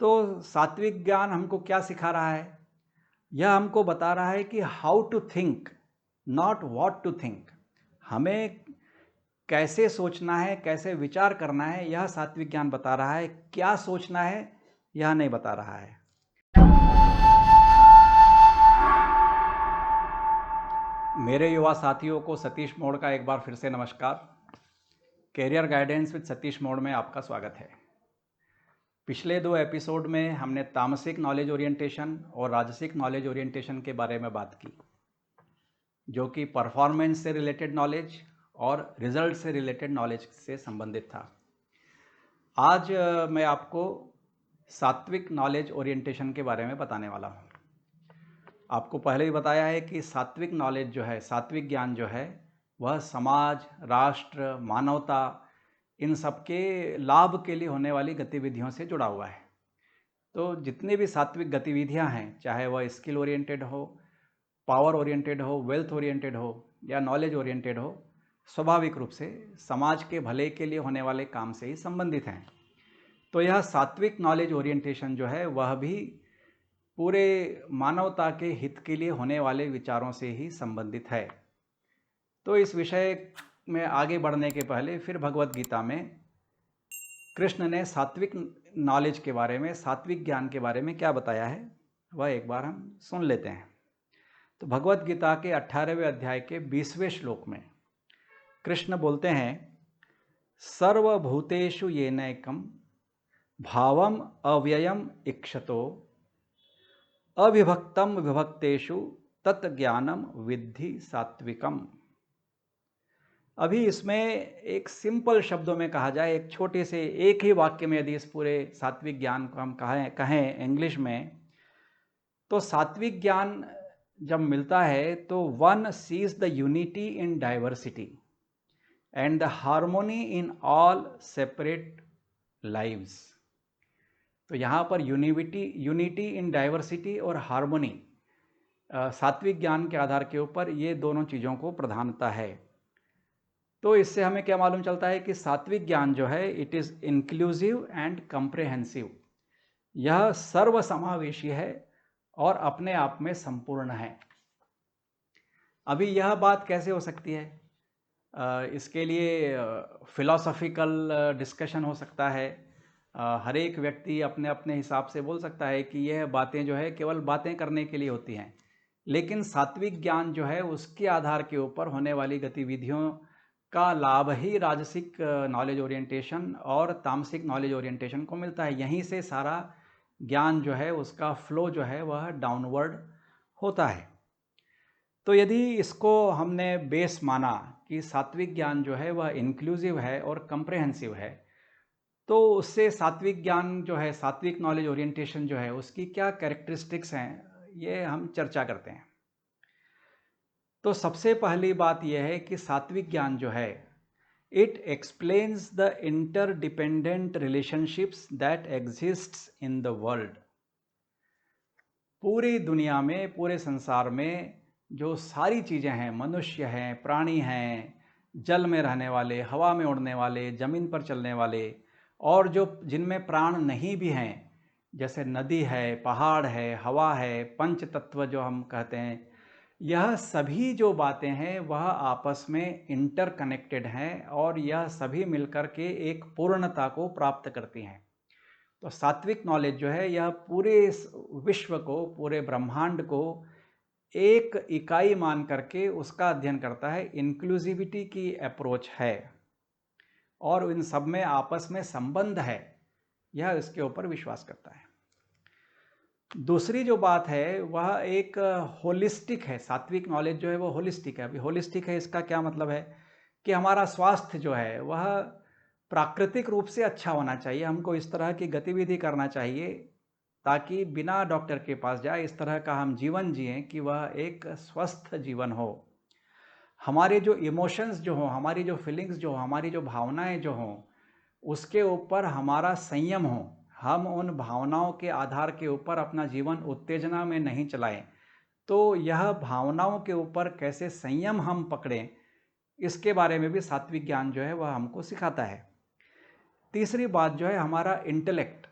तो सात्विक ज्ञान हमको क्या सिखा रहा है? यह हमको बता रहा है कि how to think, not what to think. हमें कैसे सोचना है, कैसे विचार करना है, यह सात्विक ज्ञान बता रहा है। क्या सोचना है, यह नहीं बता रहा है। मेरे युवा साथियों को सतीश मोड़ का एक बार फिर से नमस्कार। कैरियर गाइडेंस विद सतीश मोड़ में आपका स्वागत है। पिछले 2 एपिसोड में हमने तामसिक नॉलेज ओरिएंटेशन और राजसिक नॉलेज ओरिएंटेशन के बारे में बात की, जो कि परफॉर्मेंस से रिलेटेड नॉलेज और रिजल्ट से रिलेटेड नॉलेज से संबंधित था। आज मैं आपको सात्विक नॉलेज ओरिएंटेशन के बारे में बताने वाला हूँ। आपको पहले ही बताया है कि सात्विक नॉलेज जो है, सात्विक ज्ञान जो है, वह समाज, राष्ट्र, मानवता, इन सबके लाभ के लिए होने वाली गतिविधियों से जुड़ा हुआ है। तो जितनी भी सात्विक गतिविधियां हैं, चाहे वह स्किल ओरिएंटेड हो, पावर ओरिएंटेड हो, वेल्थ ओरिएंटेड हो या नॉलेज ओरिएंटेड हो, स्वाभाविक रूप से समाज के भले के लिए होने वाले काम से ही संबंधित हैं। तो यह सात्विक नॉलेज ओरिएंटेशन जो है, वह भी पूरे मानवता के हित के लिए होने वाले विचारों से ही संबंधित है। तो इस विषय में आगे बढ़ने के पहले फिर भगवत गीता में कृष्ण ने सात्विक नॉलेज के बारे में, सात्विक ज्ञान के बारे में क्या बताया है, वह एक बार हम सुन लेते हैं। तो भगवत गीता के 18वें अध्याय के 20वें श्लोक में कृष्ण बोलते हैं, सर्वभूतेषु येनैकं भावम अव्ययम इक्षतो अविभक्तम विभक्तेषु तत्ज्ञानम विद्धि सात्विकम। अभी इसमें एक सिंपल शब्दों में कहा जाए, एक छोटे से एक ही वाक्य में यदि इस पूरे सात्विक ज्ञान को हम कहें इंग्लिश में, तो सात्विक ज्ञान जब मिलता है तो one seize the unity in diversity and the harmony in all separate lives. तो यहाँ पर यूनिटी इन डाइवर्सिटी और हार्मोनी सात्विक ज्ञान के आधार के ऊपर ये दोनों चीज़ों को प्रधानता है। तो इससे हमें क्या मालूम चलता है कि सात्विक ज्ञान जो है, it is inclusive and comprehensive. यह सर्वसमावेशी है और अपने आप में संपूर्ण है। अभी यह बात कैसे हो सकती है? इसके लिए फिलॉसफिकल डिस्कशन हो सकता है। हर एक व्यक्ति अपने अपने हिसाब से बोल सकता है कि यह बातें जो है केवल बातें करने के लिए होती हैं, लेकिन सात्विक ज्ञान जो है उसके आधार के ऊपर होने वाली गतिविधियों का लाभ ही राजसिक नॉलेज ओरिएंटेशन और तामसिक नॉलेज ओरिएंटेशन को मिलता है। यहीं से सारा ज्ञान जो है, उसका फ्लो जो है वह डाउनवर्ड होता है। तो यदि इसको हमने बेस माना कि सात्विक ज्ञान जो है वह इंक्लूसिव है और कंप्रेहेंसिव है, तो उससे सात्विक ज्ञान जो है, सात्विक नॉलेज ओरिएंटेशन जो है, उसकी क्या कैरेक्टरिस्टिक्स हैं, ये हम चर्चा करते हैं। तो सबसे पहली बात यह है कि सात्विक ज्ञान जो है, it explains the interdependent relationships that exists in the world. पूरी दुनिया में, पूरे संसार में जो सारी चीज़ें हैं, मनुष्य हैं, प्राणी हैं, जल में रहने वाले, हवा में उड़ने वाले, ज़मीन पर चलने वाले, और जो जिनमें प्राण नहीं भी हैं, जैसे नदी है, पहाड़ है, हवा है, पंच तत्व जो हम कहते हैं, यह सभी जो बातें हैं वह आपस में इंटरकनेक्टेड हैं और यह सभी मिलकर के एक पूर्णता को प्राप्त करती हैं। तो सात्विक नॉलेज जो है, यह पूरे विश्व को, पूरे ब्रह्मांड को एक इकाई मान करके उसका अध्ययन करता है। इंक्लूसिविटी की अप्रोच है और इन सब में आपस में संबंध है, यह इसके ऊपर विश्वास करता है। दूसरी जो बात है वह एक होलिस्टिक है। सात्विक नॉलेज जो है वो होलिस्टिक है। अभी होलिस्टिक है, इसका क्या मतलब है कि हमारा स्वास्थ्य जो है वह प्राकृतिक रूप से अच्छा होना चाहिए। हमको इस तरह की गतिविधि करना चाहिए ताकि बिना डॉक्टर के पास जाए इस तरह का हम जीवन जिएं कि वह एक स्वस्थ जीवन हो। हमारे जो इमोशंस जो हों, हमारी जो फीलिंग्स जो हों, हमारी जो भावनाएं जो हों, उसके ऊपर हमारा संयम हो। हम उन भावनाओं के आधार के ऊपर अपना जीवन उत्तेजना में नहीं चलाएं। तो यह भावनाओं के ऊपर कैसे संयम हम पकड़ें, इसके बारे में भी सात्विक ज्ञान जो है वह हमको सिखाता है। तीसरी बात जो है हमारा इंटेलेक्ट,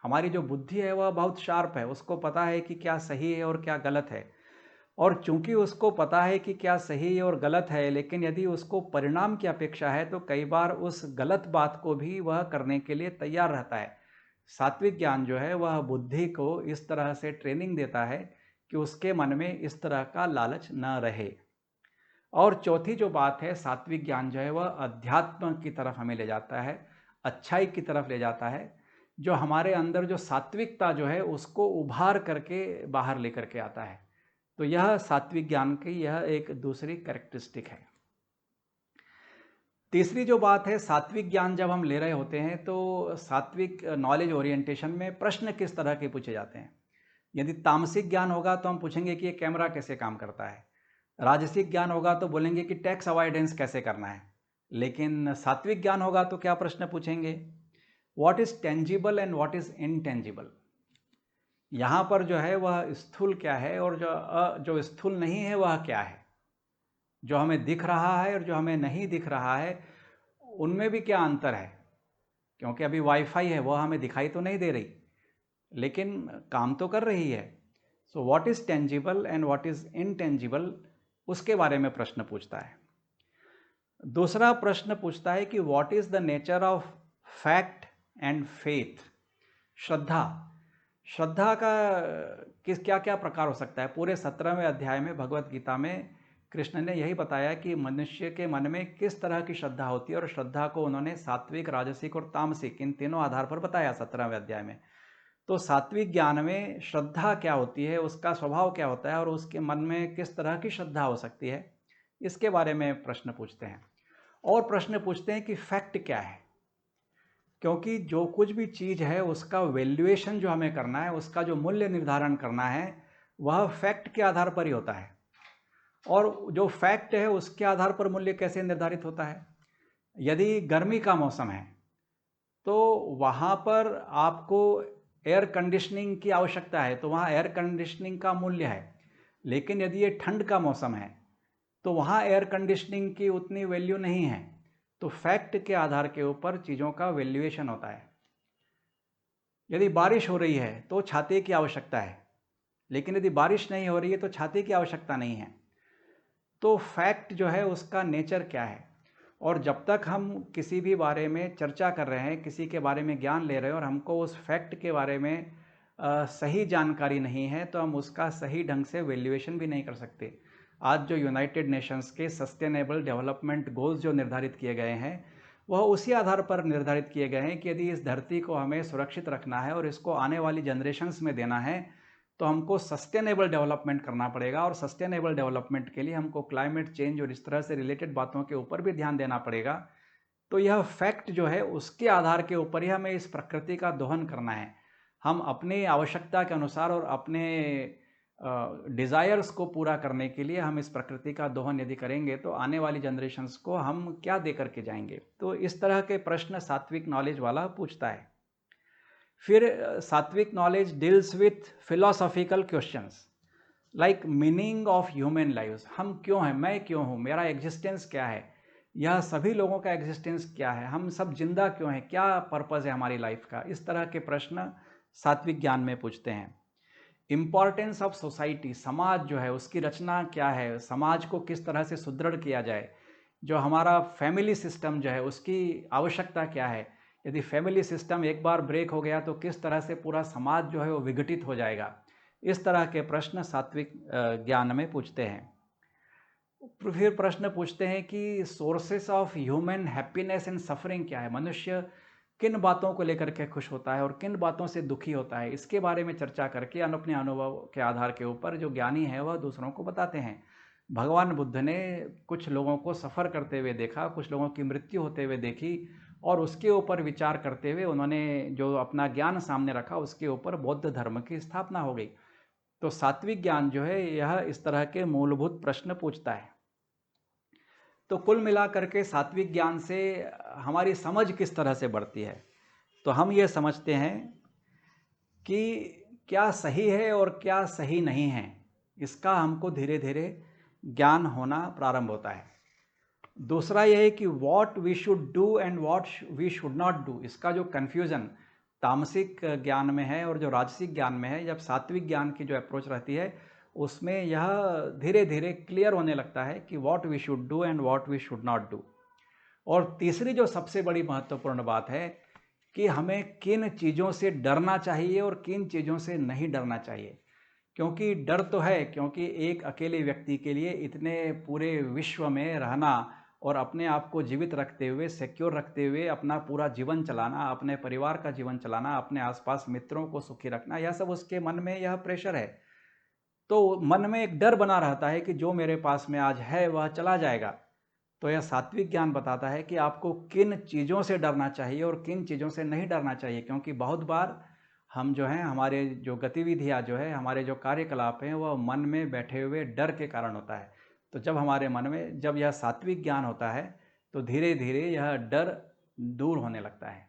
हमारी जो बुद्धि है वह बहुत शार्प है, उसको पता है कि क्या सही है और क्या गलत है। और चूंकि उसको पता है कि क्या सही और गलत है, लेकिन यदि उसको परिणाम की अपेक्षा है तो कई बार उस गलत बात को भी वह करने के लिए तैयार रहता है। सात्विक ज्ञान जो है वह बुद्धि को इस तरह से ट्रेनिंग देता है कि उसके मन में इस तरह का लालच न रहे। और चौथी जो बात है, सात्विक ज्ञान जो है वह अध्यात्म की तरफ हमें ले जाता है, अच्छाई की तरफ ले जाता है, जो हमारे अंदर जो सात्विकता जो है उसको उभार करके बाहर लेकर के आता है। तो यह सात्विक ज्ञान की यह एक दूसरी कैरेक्टरिस्टिक है। तीसरी जो बात है, सात्विक ज्ञान जब हम ले रहे होते हैं तो सात्विक नॉलेज ओरिएंटेशन में प्रश्न किस तरह के पूछे जाते हैं। यदि तामसिक ज्ञान होगा तो हम पूछेंगे कि ये कैमरा कैसे काम करता है। राजसिक ज्ञान होगा तो बोलेंगे कि टैक्स अवॉइडेंस कैसे करना है। लेकिन सात्विक ज्ञान होगा तो क्या प्रश्न पूछेंगे, what is tangible and what is intangible. यहाँ पर जो है वह स्थूल क्या है और जो स्थूल नहीं है वह क्या है। जो हमें दिख रहा है और जो हमें नहीं दिख रहा है उनमें भी क्या अंतर है। क्योंकि अभी वाईफाई है, वह हमें दिखाई तो नहीं दे रही लेकिन काम तो कर रही है। So what is tangible and what is intangible, उसके बारे में प्रश्न पूछता है। दूसरा प्रश्न पूछता है कि what is the nature of fact and faith. श्रद्धा, श्रद्धा का किस क्या क्या प्रकार हो सकता है। पूरे 17वें अध्याय में भगवत गीता में कृष्ण ने यही बताया कि मनुष्य के मन में किस तरह की श्रद्धा होती है, और श्रद्धा को उन्होंने सात्विक, राजसिक और तामसिक इन तीनों आधार पर बताया 17वें अध्याय में। तो सात्विक ज्ञान में श्रद्धा क्या होती है, उसका स्वभाव क्या होता है और उसके मन में किस तरह की श्रद्धा हो सकती है, इसके बारे में प्रश्न पूछते हैं। और प्रश्न पूछते हैं कि फैक्ट क्या है, क्योंकि जो कुछ भी चीज़ है उसका वैल्यूएशन जो हमें करना है, उसका जो मूल्य निर्धारण करना है वह फैक्ट के आधार पर ही होता है। और जो फैक्ट है उसके आधार पर मूल्य कैसे निर्धारित होता है। यदि गर्मी का मौसम है तो वहाँ पर आपको एयर कंडीशनिंग की आवश्यकता है, तो वहाँ एयर कंडीशनिंग का मूल्य है। लेकिन यदि ये ठंड का मौसम है तो वहाँ एयर कंडीशनिंग की उतनी वैल्यू नहीं है। तो फैक्ट के आधार के ऊपर चीज़ों का वैल्यूएशन होता है। यदि बारिश हो रही है तो छाते की आवश्यकता है, लेकिन यदि बारिश नहीं हो रही है तो छाते की आवश्यकता नहीं है। तो फैक्ट जो है उसका नेचर क्या है। और जब तक हम किसी भी बारे में चर्चा कर रहे हैं, किसी के बारे में ज्ञान ले रहे हैं और हमको उस फैक्ट के बारे में सही जानकारी नहीं है, तो हम उसका सही ढंग से वैल्यूएशन भी नहीं कर सकते। आज जो यूनाइटेड नेशंस के सस्टेनेबल डेवलपमेंट गोल्स जो निर्धारित किए गए हैं वह उसी आधार पर निर्धारित किए गए हैं कि यदि इस धरती को हमें सुरक्षित रखना है और इसको आने वाली जनरेशन्स में देना है तो हमको सस्टेनेबल डेवलपमेंट करना पड़ेगा। और सस्टेनेबल डेवलपमेंट के लिए हमको क्लाइमेट चेंज और इस तरह से रिलेटेड बातों के ऊपर भी ध्यान देना पड़ेगा। तो यह फैक्ट जो है उसके आधार के ऊपर ही हमें इस प्रकृति का दोहन करना है। हम अपनी आवश्यकता के अनुसार और अपने डिज़ायर्स को पूरा करने के लिए हम इस प्रकृति का दोहन यदि करेंगे तो आने वाली जनरेशन्स को हम क्या दे करके जाएंगे। तो इस तरह के प्रश्न सात्विक नॉलेज वाला पूछता है। फिर सात्विक knowledge deals with philosophical questions like meaning of human lives. हम क्यों हैं, मैं क्यों हूँ, मेरा एग्जिस्टेंस क्या है, यह सभी लोगों का एग्जिस्टेंस क्या है, हम सब जिंदा क्यों हैं, क्या पर्पज़ है हमारी लाइफ का। इस तरह के प्रश्न सात्विक ज्ञान में पूछते हैं। इम्पॉर्टेंस ऑफ सोसाइटी, समाज जो है उसकी रचना क्या है, समाज को किस तरह से सुदृढ़ किया जाए, जो हमारा फैमिली सिस्टम जो है उसकी आवश्यकता क्या है। यदि फैमिली सिस्टम एक बार ब्रेक हो गया तो किस तरह से पूरा समाज जो है वो विघटित हो जाएगा। इस तरह के प्रश्न सात्विक ज्ञान में पूछते हैं। फिर प्रश्न पूछते हैं कि sources of human happiness and suffering क्या है, मनुष्य किन बातों को लेकर के खुश होता है और किन बातों से दुखी होता है। इसके बारे में चर्चा करके अपने अनुभव के आधार के ऊपर जो ज्ञानी है वह दूसरों को बताते हैं। भगवान बुद्ध ने कुछ लोगों को सफ़र करते हुए देखा, कुछ लोगों की मृत्यु होते हुए देखी, और उसके ऊपर विचार करते हुए उन्होंने जो अपना ज्ञान सामने रखा उसके ऊपर बौद्ध धर्म की स्थापना हो गई। तो सात्विक ज्ञान जो है यह इस तरह के मूलभूत प्रश्न पूछता है। तो कुल मिलाकर के सात्विक ज्ञान से हमारी समझ किस तरह से बढ़ती है, तो हम ये समझते हैं कि क्या सही है और क्या सही नहीं है, इसका हमको धीरे धीरे ज्ञान होना प्रारंभ होता है। दूसरा यह है कि what we should do and what we should not do, इसका जो कन्फ्यूज़न तामसिक ज्ञान में है और जो राजसिक ज्ञान में है, जब सात्विक ज्ञान की जो अप्रोच रहती है उसमें यह धीरे धीरे क्लियर होने लगता है कि what we should do and what we should not do. और तीसरी जो सबसे बड़ी महत्वपूर्ण बात है कि हमें किन चीज़ों से डरना चाहिए और किन चीज़ों से नहीं डरना चाहिए। क्योंकि डर तो है, क्योंकि एक अकेले व्यक्ति के लिए इतने पूरे विश्व में रहना और अपने आप को जीवित रखते हुए, सिक्योर रखते हुए अपना पूरा जीवन चलाना, अपने परिवार का जीवन चलाना, अपने आसपास मित्रों को सुखी रखना, यह सब उसके मन में यह प्रेशर है। तो मन में एक डर बना रहता है कि जो मेरे पास में आज है वह चला जाएगा। तो यह सात्विक ज्ञान बताता है कि आपको किन चीज़ों से डरना चाहिए और किन चीज़ों से नहीं डरना चाहिए। क्योंकि बहुत बार हम जो हैं, हमारे जो गतिविधियाँ जो है, हमारे जो कार्यकलाप हैं, वह मन में बैठे हुए डर के कारण होता है। तो जब हमारे मन में जब यह सात्विक ज्ञान होता है तो धीरे धीरे यह डर दूर होने लगता है।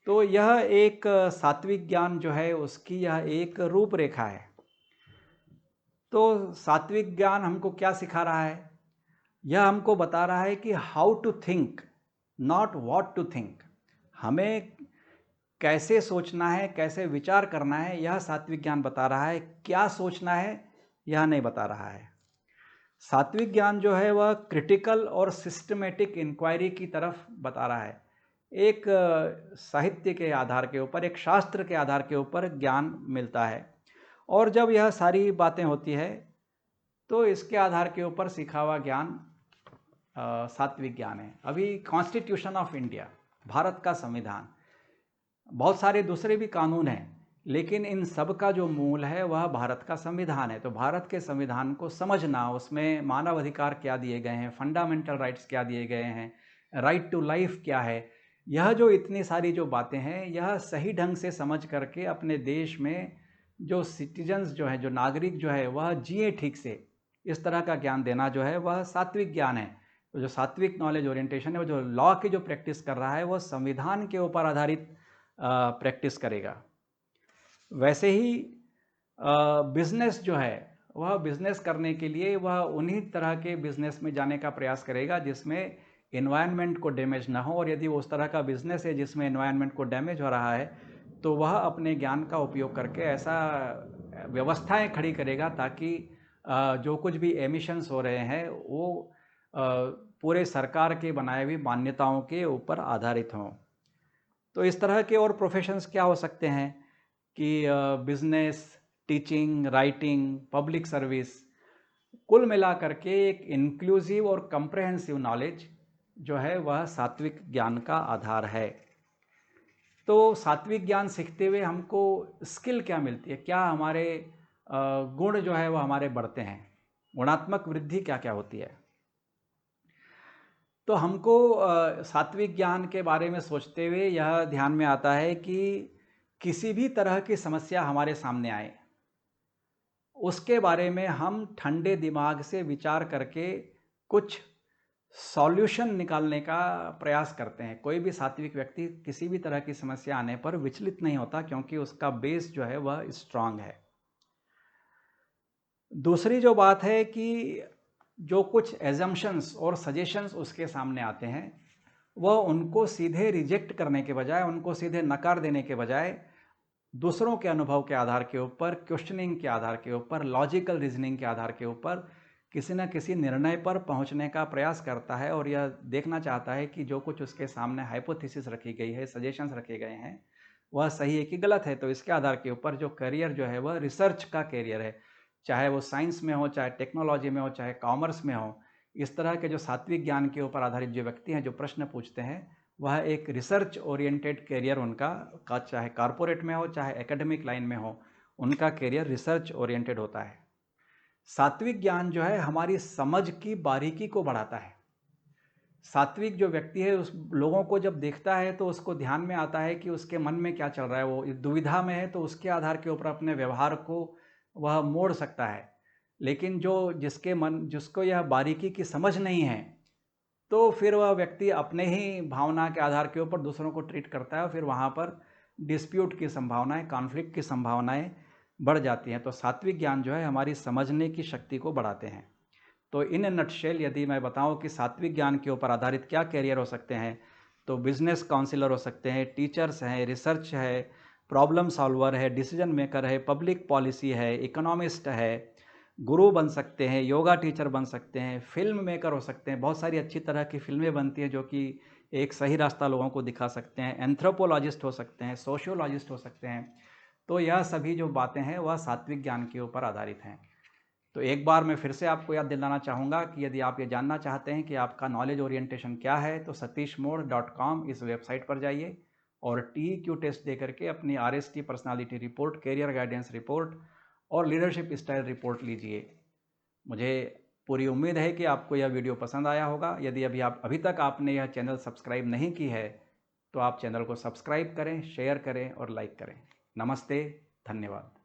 तो यह एक सात्विक ज्ञान जो है उसकी यह एक रूपरेखा है। तो सात्विक ज्ञान हमको क्या सिखा रहा है? यह हमको बता रहा है कि how to think, not what to think. हमें कैसे सोचना है, कैसे विचार करना है, यह सात्विक ज्ञान बता रहा है। क्या सोचना है यह नहीं बता रहा है। सात्विक ज्ञान जो है वह क्रिटिकल और सिस्टमेटिक इंक्वायरी की तरफ बता रहा है। एक साहित्य के आधार के ऊपर, एक शास्त्र के आधार के ऊपर ज्ञान मिलता है। और जब यह सारी बातें होती है तो इसके आधार के ऊपर सीखा हुआ ज्ञान सात्विक ज्ञान है। अभी कॉन्स्टिट्यूशन ऑफ इंडिया, भारत का संविधान, बहुत सारे दूसरे भी कानून हैं, लेकिन इन सब का जो मूल है वह भारत का संविधान है। तो भारत के संविधान को समझना, उसमें मानव अधिकार क्या दिए गए हैं, फंडामेंटल राइट्स क्या दिए गए हैं, राइट टू लाइफ क्या है, यह जो इतनी सारी जो बातें हैं, यह सही ढंग से समझ करके अपने देश में जो सिटीजन्स जो है, जो नागरिक जो है, वह जिए ठीक से, इस तरह का ज्ञान देना जो है वह सात्विक ज्ञान है। तो जो सात्विक नॉलेज ओरिएंटेशन है, वो जो लॉ की जो प्रैक्टिस कर रहा है, वो संविधान के ऊपर आधारित प्रैक्टिस करेगा। वैसे ही बिजनेस जो है, वह बिजनेस करने के लिए वह उन्हीं तरह के बिजनेस में जाने का प्रयास करेगा जिसमें एनवायरनमेंट को डैमेज ना हो। और यदि वो उस तरह का बिजनेस है जिसमें एनवायरनमेंट को डैमेज हो रहा है, तो वह अपने ज्ञान का उपयोग करके ऐसा व्यवस्थाएं खड़ी करेगा ताकि जो कुछ भी एमिशंस हो रहे हैं वो पूरे सरकार के बनाए हुई मान्यताओं के ऊपर आधारित हों। तो इस तरह के और प्रोफेशंस क्या हो सकते हैं कि business, teaching, writing, public service, कुल मिला करके एक इंक्लूसिव और कंप्रहेंसिव नॉलेज जो है वह सात्विक ज्ञान का आधार है। तो सात्विक ज्ञान सीखते हुए हमको स्किल क्या मिलती है, क्या हमारे गुण जो है वह हमारे बढ़ते हैं, गुणात्मक वृद्धि क्या क्या होती है। तो हमको सात्विक ज्ञान के बारे में सोचते हुए यह ध्यान में आता है कि किसी भी तरह की समस्या हमारे सामने आए, उसके बारे में हम ठंडे दिमाग से विचार करके कुछ सॉल्यूशन निकालने का प्रयास करते हैं। कोई भी सात्विक व्यक्ति किसी भी तरह की समस्या आने पर विचलित नहीं होता, क्योंकि उसका बेस जो है वह स्ट्रांग है। दूसरी जो बात है कि जो कुछ एजम्पशंस और सजेशंस उसके सामने आते हैं, वह उनको सीधे रिजेक्ट करने के बजाय, उनको सीधे नकार देने के बजाय, दूसरों के अनुभव के आधार के ऊपर, क्वेश्चनिंग के आधार के ऊपर, लॉजिकल रीजनिंग के आधार के ऊपर किसी न किसी निर्णय पर पहुंचने का प्रयास करता है। और यह देखना चाहता है कि जो कुछ उसके सामने हाइपोथेसिस रखी गई है, सजेशंस रखे गए हैं, वह सही है कि गलत है। तो इसके आधार के ऊपर जो करियर जो है वह रिसर्च का करियर है, चाहे वो साइंस में हो, चाहे टेक्नोलॉजी में हो, चाहे कॉमर्स में हो। इस तरह के जो सात्विक ज्ञान के ऊपर आधारित जो व्यक्ति हैं, जो प्रश्न पूछते हैं, वह एक रिसर्च ओरिएंटेड करियर उनका चाहे कॉरपोरेट में हो, चाहे एकेडमिक लाइन में हो, उनका करियर रिसर्च ओरिएंटेड होता है। सात्विक ज्ञान जो है हमारी समझ की बारीकी को बढ़ाता है। सात्विक जो व्यक्ति है, उस लोगों को जब देखता है तो उसको ध्यान में आता है कि उसके मन में क्या चल रहा है। वो दुविधा में है तो उसके आधार के ऊपर अपने व्यवहार को वह मोड़ सकता है। लेकिन जिसको यह बारीकी की समझ नहीं है, तो फिर वह व्यक्ति अपने ही भावना के आधार के ऊपर दूसरों को ट्रीट करता है और फिर वहाँ पर डिस्प्यूट की संभावनाएं, कॉन्फ्लिक्ट की संभावनाएं बढ़ जाती हैं। तो सात्विक ज्ञान जो है हमारी समझने की शक्ति को बढ़ाते हैं। तो इन नटशेल यदि मैं बताऊं कि सात्विक ज्ञान के ऊपर आधारित क्या कैरियर हो सकते हैं, तो बिजनेस काउंसलर हो सकते हैं, टीचर्स हैं, रिसर्च है, प्रॉब्लम सॉल्वर है, डिसीजन मेकर है, पब्लिक पॉलिसी है, इकोनॉमिस्ट है, गुरु बन सकते हैं, योगा टीचर बन सकते हैं, फिल्म मेकर हो सकते हैं। बहुत सारी अच्छी तरह की फिल्में बनती हैं जो कि एक सही रास्ता लोगों को दिखा सकते हैं। एंथ्रोपोलॉजिस्ट हो सकते हैं, सोशियोलॉजिस्ट हो सकते हैं। तो यह सभी जो बातें हैं वह सात्विक ज्ञान के ऊपर आधारित हैं। तो एक बार मैं फिर से आपको याद दिलाना चाहूँगा कि यदि आप ये जानना चाहते हैं कि आपका नॉलेज ओरिएंटेशन क्या है, तो satishmore.com इस वेबसाइट पर जाइए और TEQ टेस्ट दे करके अपनी RST personality report, career guidance report और लीडरशिप स्टाइल रिपोर्ट लीजिए। मुझे पूरी उम्मीद है कि आपको यह वीडियो पसंद आया होगा। यदि अभी तक आपने यह चैनल सब्सक्राइब नहीं की है, तो आप चैनल को सब्सक्राइब करें, शेयर करें और लाइक करें। नमस्ते, धन्यवाद।